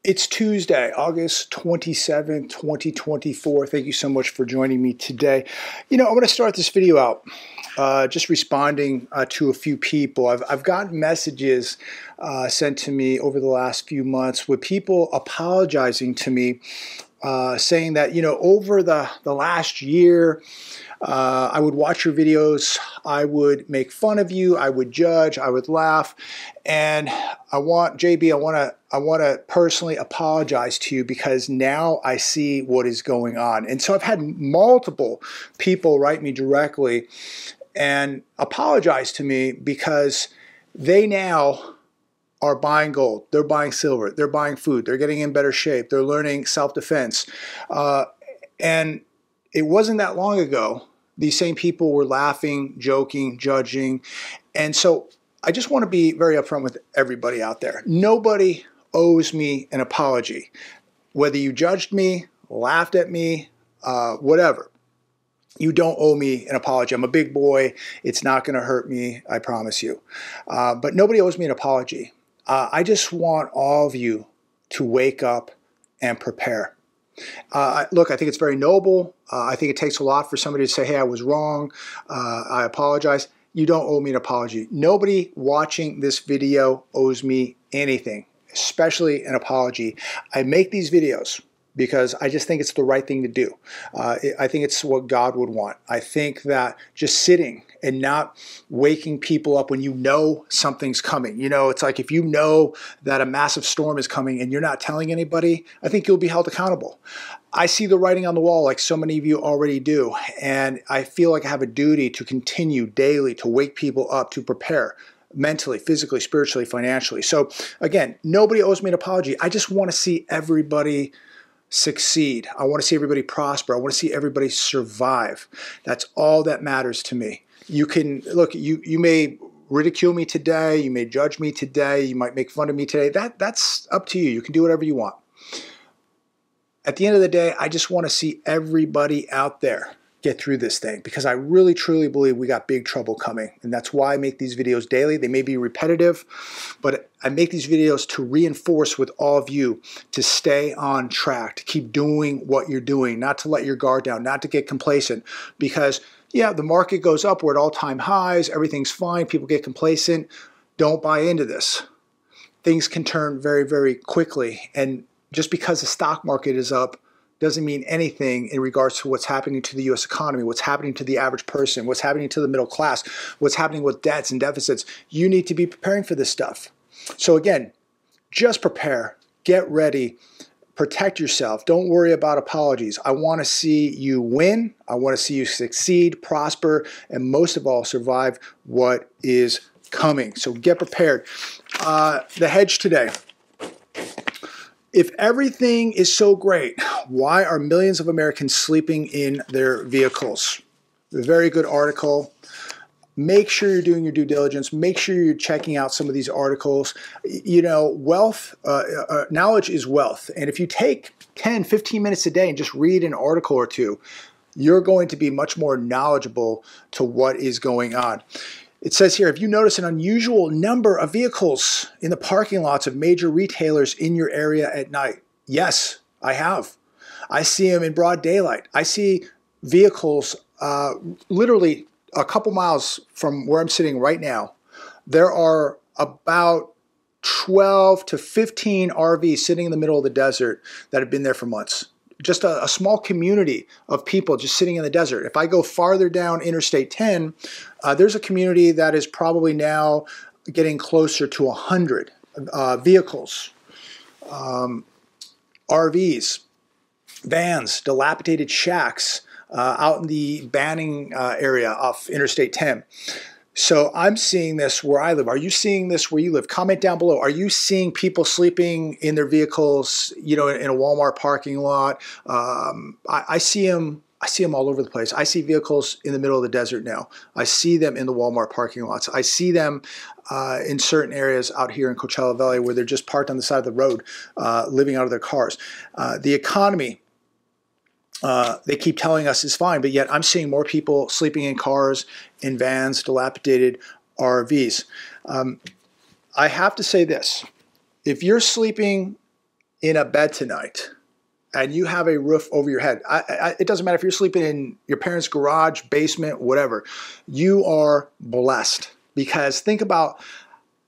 It's Tuesday, August 27th, 2024. Thank you so much for joining me today. I want to start this video out just responding to a few people. I've gotten messages sent to me over the last few months with people apologizing to me, saying that, over the last year, I would watch your videos, I would make fun of you, I would judge, I would laugh, and I want to personally apologize to you because now I see what is going on. And so I've had multiple people write me directly and apologize to me because they now are buying gold, they're buying silver, they're buying food, they're getting in better shape, they're learning self-defense. And it wasn't that long ago, these same people were laughing, joking, judging. And so I just want to be very upfront with everybody out there. Nobody owes me an apology. Whether you judged me, laughed at me, whatever. You don't owe me an apology. I'm a big boy. It's not going to hurt me, I promise you. But nobody owes me an apology. I just want all of you to wake up and prepare. Look, I think it's very noble. I think it takes a lot for somebody to say, hey, I was wrong. I apologize. You don't owe me an apology. Nobody watching this video owes me anything, especially an apology. I make these videos because I just think it's the right thing to do. I think it's what God would want. I think that just sitting and not waking people up when you know something's coming. It's like if you know that a massive storm is coming and you're not telling anybody, I think you'll be held accountable. I see the writing on the wall like so many of you already do, and I feel like I have a duty to continue daily to wake people up, to prepare mentally, physically, spiritually, financially. So again, nobody owes me an apology. I just want to see everybody succeed. I want to see everybody prosper. I want to see everybody survive. That's all that matters to me. You can look, you may ridicule me today, you may judge me today, you might make fun of me today. That's up to you. You can do whatever you want. At the end of the day, I just want to see everybody out there get through this thing because I really truly believe we got big trouble coming, and that's why I make these videos daily. They may be repetitive, but I make these videos to reinforce with all of you to stay on track, to keep doing what you're doing, not to let your guard down, not to get complacent, because yeah, the market goes up, we're at all-time highs, everything's fine, people get complacent. Don't buy into this. Things can turn very, very quickly, and just because the stock market is up doesn't mean anything in regards to what's happening to the U.S. economy, what's happening to the average person, what's happening to the middle class, what's happening with debts and deficits. You need to be preparing for this stuff. So again, just prepare, get ready, protect yourself. Don't worry about apologies. I want to see you win. I want to see you succeed, prosper, and most of all, survive what is coming. So get prepared. The hedge today. If everything is so great, why are millions of Americans sleeping in their vehicles? A very good article. Make sure you're doing your due diligence. Make sure you're checking out some of these articles. Wealth, knowledge is wealth. And if you take 10, 15 minutes a day and just read an article or two, you're going to be much more knowledgeable to what is going on. It says here, have you noticed an unusual number of vehicles in the parking lots of major retailers in your area at night? Yes, I have. I see them in broad daylight. I see vehicles literally a couple miles from where I'm sitting right now. There are about 12 to 15 RVs sitting in the middle of the desert that have been there for months. Just a small community of people just sitting in the desert. If I go farther down Interstate 10, there's a community that is probably now getting closer to 100 vehicles, RVs, vans, dilapidated shacks out in the Banning area off Interstate 10. So I'm seeing this where I live. Are you seeing this where you live? Comment down below. Are you seeing people sleeping in their vehicles, in a Walmart parking lot? I see them. I see them all over the place. I see vehicles in the middle of the desert now. I see them in the Walmart parking lots. I see them in certain areas out here in Coachella Valley where they're just parked on the side of the road, living out of their cars. The economy, they keep telling us is fine, but yet I'm seeing more people sleeping in cars, in vans, dilapidated RVs. I have to say this. If you're sleeping in a bed tonight and you have a roof over your head, it doesn't matter if you're sleeping in your parents' garage, basement, whatever, you are blessed. Because think about,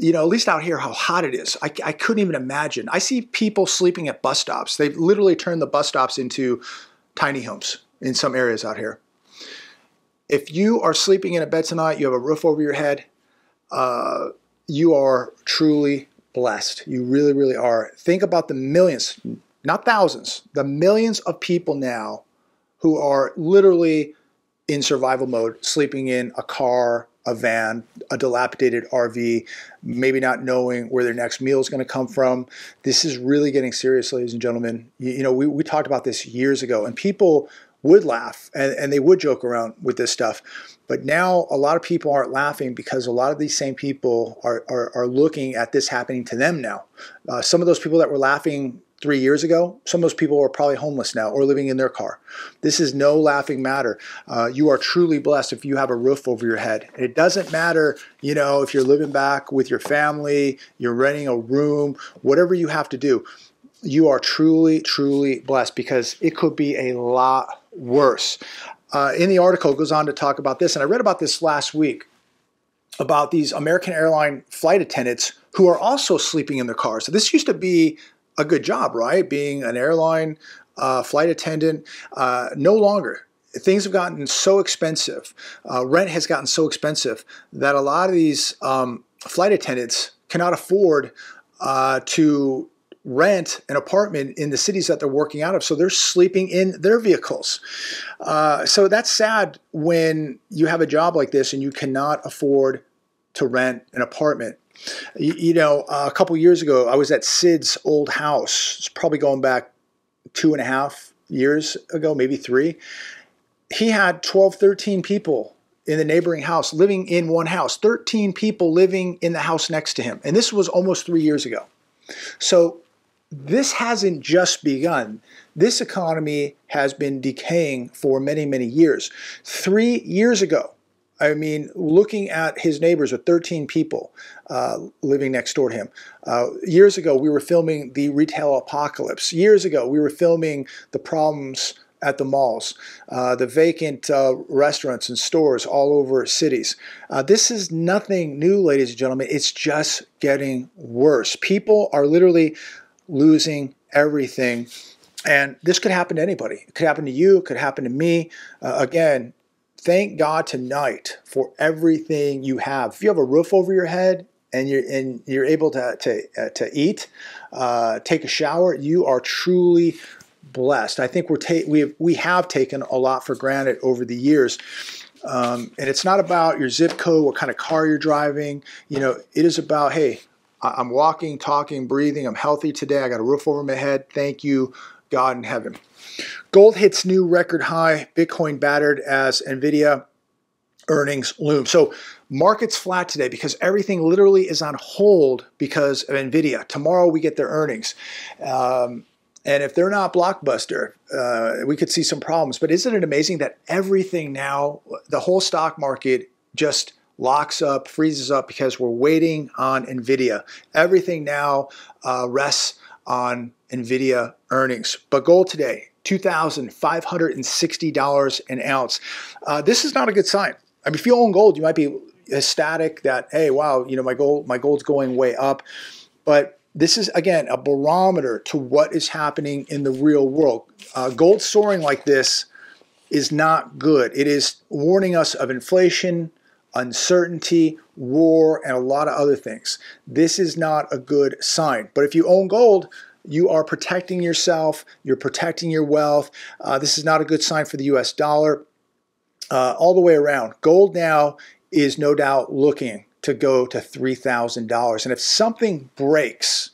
at least out here, how hot it is. I couldn't even imagine. I see people sleeping at bus stops. They've literally turned the bus stops into tiny homes in some areas out here. If you are sleeping in a bed tonight, you have a roof over your head, you are truly blessed. You really, really are. Think about the millions, not thousands, the millions of people now who are literally in survival mode, sleeping in a car, a van, a dilapidated RV, maybe not knowing where their next meal is going to come from. This is really getting serious, ladies and gentlemen. We talked about this years ago, and people would laugh and they would joke around with this stuff. But now a lot of people aren't laughing because a lot of these same people are looking at this happening to them now. Some of those people that were laughing 3 years ago, some of those people are probably homeless now or living in their car. This is no laughing matter. You are truly blessed if you have a roof over your head. It doesn't matter, if you're living back with your family, you're renting a room, whatever you have to do. You are truly, truly blessed because it could be a lot worse. In the article, it goes on to talk about this, and I read about this last week, about these American airline flight attendants who are also sleeping in their cars. So this used to be a good job, right? Being an airline flight attendant, no longer. Things have gotten so expensive. Rent has gotten so expensive that a lot of these flight attendants cannot afford to rent an apartment in the cities that they're working out of. So they're sleeping in their vehicles. So that's sad when you have a job like this and you cannot afford to rent an apartment. A couple years ago, I was at Sid's old house. It's probably going back 2.5 years ago, maybe 3. He had 12, 13 people in the neighboring house living in one house, 13 people living in the house next to him. And this was almost 3 years ago. So this hasn't just begun. This economy has been decaying for many, many years. 3 years ago, looking at his neighbors with 13 people living next door to him. Years ago, we were filming the retail apocalypse. Years ago, we were filming the problems at the malls, the vacant restaurants and stores all over cities. This is nothing new, ladies and gentlemen. It's just getting worse. People are literally losing everything. And this could happen to anybody. It could happen to you. It could happen to me. Again, thank God tonight for everything you have. If you have a roof over your head and you're able to eat, take a shower, you are truly blessed. I think we have taken a lot for granted over the years. And it's not about your zip code, what kind of car you're driving. It is about, hey, I'm walking, talking, breathing. I'm healthy today. I got a roof over my head. Thank you, God in heaven. Gold hits new record high. Bitcoin battered as NVIDIA earnings loom. So market's flat today because everything literally is on hold because of NVIDIA. Tomorrow we get their earnings. And if they're not blockbuster, we could see some problems. But isn't it amazing that everything now, the whole stock market just locks up, freezes up because we're waiting on NVIDIA. Everything now rests on NVIDIA earnings. But gold today, $2,560 an ounce. This is not a good sign. If you own gold, you might be ecstatic that, hey, wow, my gold's going way up. But this is, again, a barometer to what is happening in the real world. Gold soaring like this is not good. It is warning us of inflation, uncertainty, war, and a lot of other things. This is not a good sign. But if you own gold, you are protecting yourself. You're protecting your wealth. This is not a good sign for the US dollar. All the way around. Gold now is no doubt looking to go to $3,000. And if something breaks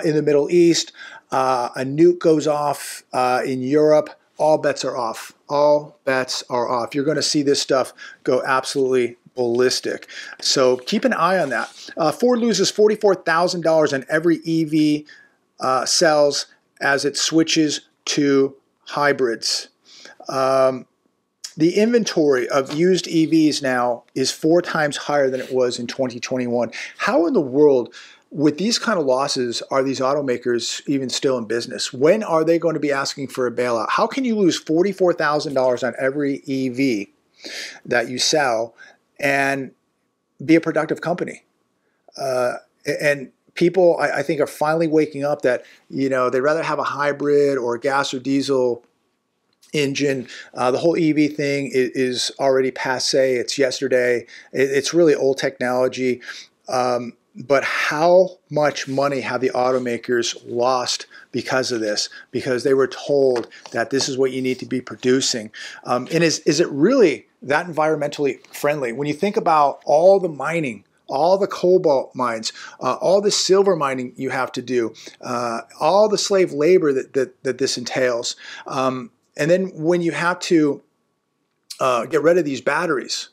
in the Middle East, a nuke goes off in Europe, all bets are off. All bets are off. You're going to see this stuff go absolutely ballistic. So keep an eye on that. Ford loses $44,000 on every EV sells as it switches to hybrids. The inventory of used EVs now is 4 times higher than it was in 2021. How in the world with these kind of losses, are these automakers even still in business? When are they going to be asking for a bailout? How can you lose $44,000 on every EV that you sell and be a productive company? And people, I think, are finally waking up that, they'd rather have a hybrid or a gas or diesel engine. The whole EV thing is already passé. It's yesterday. It's really old technology. But how much money have the automakers lost because of this? Because they were told that this is what you need to be producing. And is it really that environmentally friendly? When you think about all the mining, all the cobalt mines, all the silver mining you have to do, all the slave labor that this entails, and then when you have to get rid of these batteries,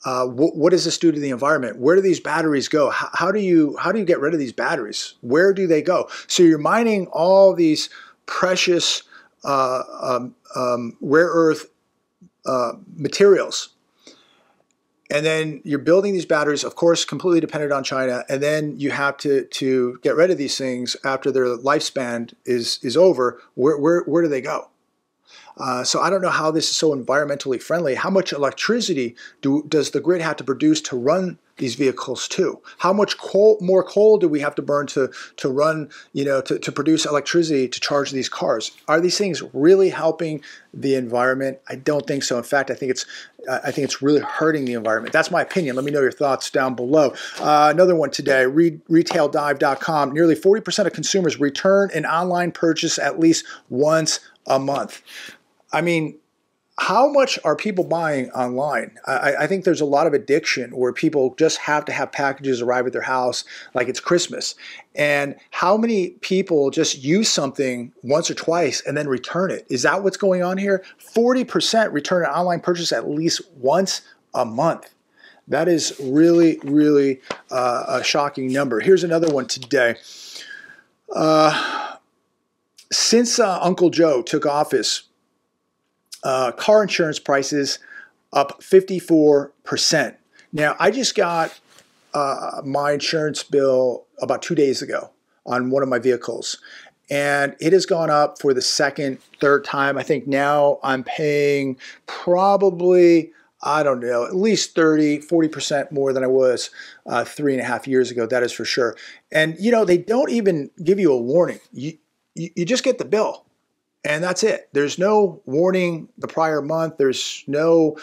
what does this do to the environment? Where do these batteries go? How do you get rid of these batteries? Where do they go? So you're mining all these precious rare earth materials, and then you're building these batteries, of course, completely dependent on China, and then you have to get rid of these things after their lifespan is over. Where do they go? So I don't know how this is so environmentally friendly. How much electricity does the grid have to produce to run these vehicles too? How much more coal do we have to burn to run, to produce electricity to charge these cars? Are these things really helping the environment? I don't think so. In fact, I think it's really hurting the environment. That's my opinion. Let me know your thoughts down below. Another one today, retaildive.com. Nearly 40% of consumers return an online purchase at least once a month. I mean, how much are people buying online? I think there's a lot of addiction where people just have to have packages arrive at their house like it's Christmas. And how many people just use something once or twice and then return it? Is that what's going on here? 40% return an online purchase at least once a month. That is really, really a shocking number. Here's another one today. Since Uncle Joe took office, car insurance prices up 54%. Now, I just got my insurance bill about 2 days ago on one of my vehicles, and it has gone up for the second, third time. I think now I'm paying probably, I don't know, at least 30, 40% more than I was 3.5 years ago. That is for sure. And, they don't even give you a warning. You just get the bill. And that's it. There's no warning the prior month. There's no,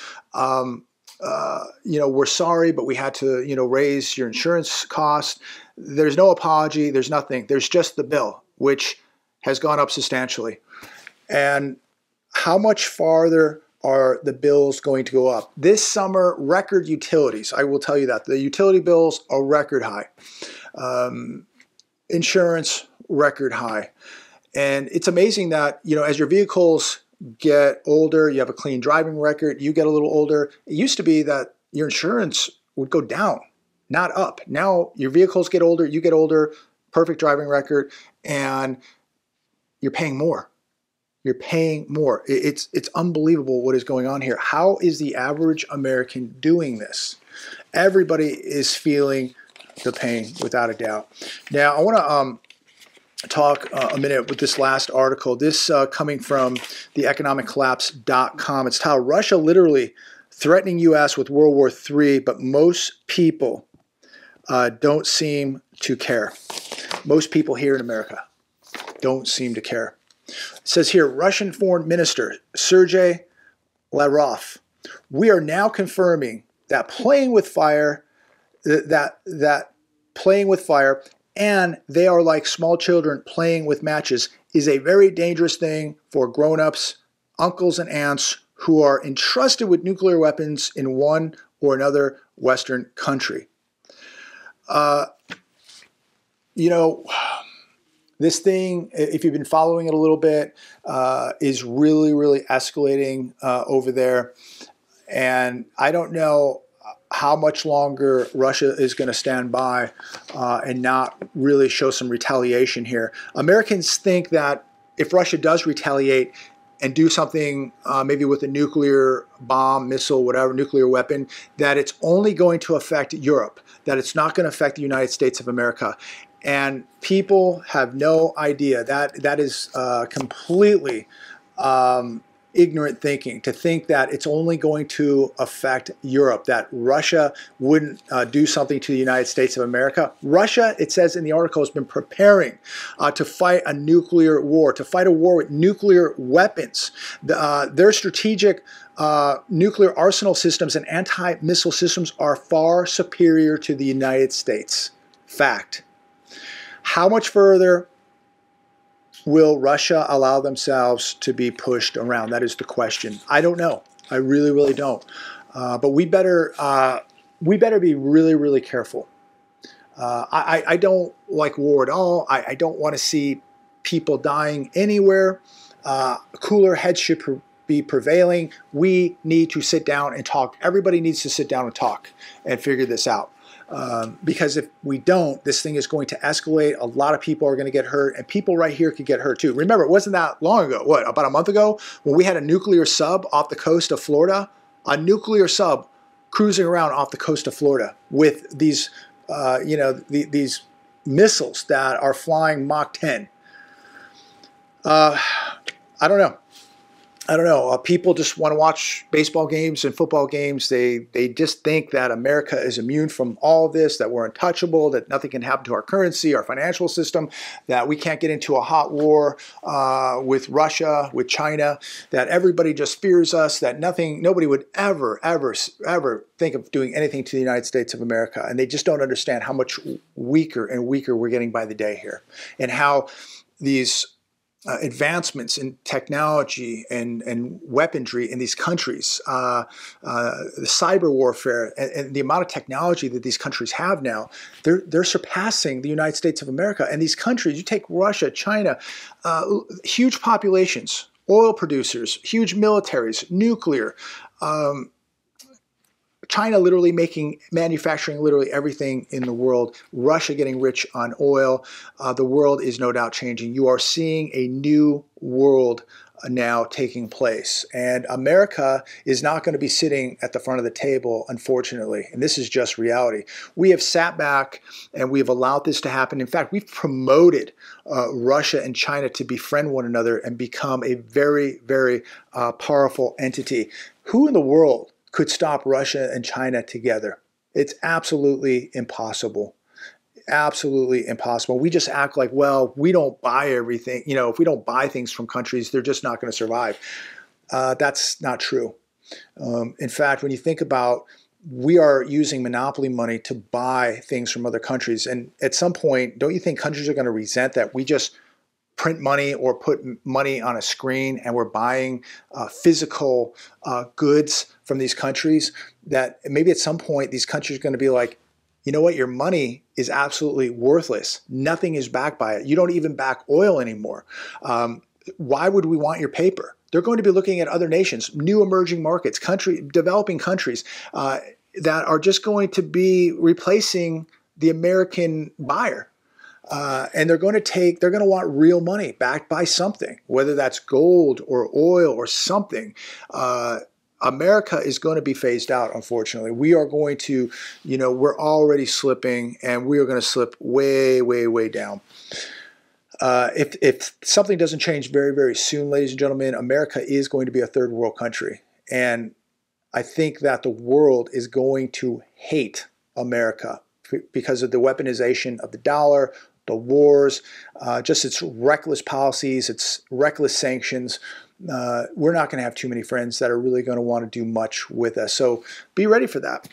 we're sorry, but we had to, raise your insurance cost. There's no apology. There's nothing. There's just the bill, which has gone up substantially. And how much farther are the bills going to go up? This summer, record utilities. I will tell you that. The utility bills are record high. Insurance, record high. And it's amazing that, as your vehicles get older, you have a clean driving record, you get a little older. It used to be that your insurance would go down, not up. Now your vehicles get older, you get older, perfect driving record, and you're paying more. You're paying more. It's unbelievable what is going on here. How is the average American doing this? Everybody is feeling the pain, without a doubt. Now, I want to talk a minute with this last article. This coming from the economiccollapse.com. It's titled, Russia literally threatening U.S. with World War III, but most people don't seem to care. Most people here in America don't seem to care. It says here, Russian Foreign Minister Sergei Lavrov, we are now confirming that playing with fire, playing with fire, and they are like small children playing with matches, is a very dangerous thing for grown-ups, uncles and aunts who are entrusted with nuclear weapons in one or another Western country. This thing, if you've been following it a little bit, is really, really escalating over there. And I don't know how much longer Russia is going to stand by and not really show some retaliation here. Americans think that if Russia does retaliate and do something maybe with a nuclear bomb, missile, whatever, nuclear weapon, that it's only going to affect Europe, that it's not going to affect the United States of America. And people have no idea. That is completely ignorant thinking, to think that it's only going to affect Europe, that Russia wouldn't do something to the United States of America. Russia, it says in the article, has been preparing to fight a nuclear war, to fight a war with nuclear weapons. Their strategic nuclear arsenal systems and anti-missile systems are far superior to the United States. Fact. How much further will Russia allow themselves to be pushed around? That is the question. I don't know. I really, really don't. But we better be really, really careful. I don't like war at all. I don't want to see people dying anywhere. Cooler heads should be prevailing. We need to sit down and talk. Everybody needs to sit down and talk and figure this out. Because if we don't, this thing is going to escalate. A lot of people are going to get hurt, and people right here could get hurt too. Remember, it wasn't that long ago, what, about a month ago, when we had a nuclear sub off the coast of Florida, a nuclear sub cruising around off the coast of Florida with these, these missiles that are flying Mach 10. I don't know. People just want to watch baseball games and football games. They just think that America is immune from all of this, that we're untouchable, that nothing can happen to our currency, our financial system, that we can't get into a hot war with Russia, with China, that everybody just fears us, that nobody would ever think of doing anything to the United States of America. And they just don't understand how much weaker and weaker we're getting by the day here, and how these advancements in technology and weaponry in these countries, the cyber warfare and the amount of technology that these countries have now, they're surpassing the United States of America. And these countries, you take Russia, China, huge populations, oil producers, huge militaries, nuclear, China literally manufacturing literally everything in the world, Russia getting rich on oil. The world is no doubt changing. You are seeing a new world now taking place. And America is not going to be sitting at the front of the table, unfortunately. And this is just reality. We have sat back and we have allowed this to happen. In fact, we've promoted Russia and China to befriend one another and become a very, very powerful entity. Who in the world could stop Russia and China together? It's absolutely impossible. Absolutely impossible. We just act like, well, we don't buy everything. You know, if we don't buy things from countries, they're just not going to survive. That's not true. In fact, when you think about, we are using monopoly money to buy things from other countries. And at some point, don't you think countries are going to resent that we just print money or put money on a screen and we're buying physical goods from these countries? That maybe at some point these countries are going to be like, you know what, your money is absolutely worthless. Nothing is backed by it. You don't even back oil anymore. Why would we want your paper? They're going to be looking at other nations, new emerging markets, developing countries that are just going to be replacing the American buyer. And they're going to want real money backed by something, whether that's gold or oil or something. America is going to be phased out, unfortunately. We are going to, we're already slipping, and we are going to slip way, way, way down. If something doesn't change very, very soon, ladies and gentlemen, America is going to be a third world country. And I think that the world is going to hate America because of the weaponization of the dollar, the wars, just its reckless policies, its reckless sanctions. We're not going to have too many friends that are really going to want to do much with us. So be ready for that.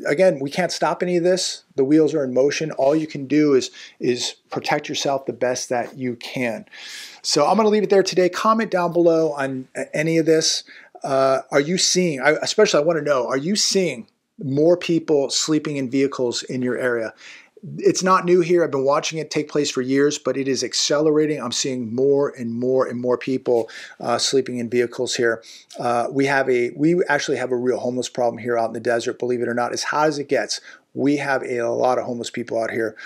Again, we can't stop any of this. The wheels are in motion. All you can do is protect yourself the best that you can. So I'm going to leave it there today. Comment down below on any of this. Are you seeing, especially I want to know, are you seeing more people sleeping in vehicles in your area? It's not new here. I've been watching it take place for years, but it is accelerating. I'm seeing more and more and more people sleeping in vehicles here. We actually have a real homeless problem here out in the desert, believe it or not. As hot as it gets, we have a lot of homeless people out here.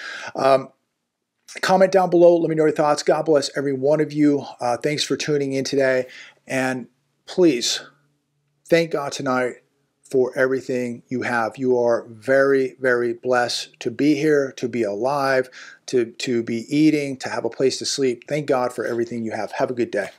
Comment down below. Let me know your thoughts. God bless every one of you. Thanks for tuning in today. And please, thank God tonight for everything you have. You are very, very blessed to be here, to be alive, to be eating, to have a place to sleep. Thank God for everything you have. Have a good day.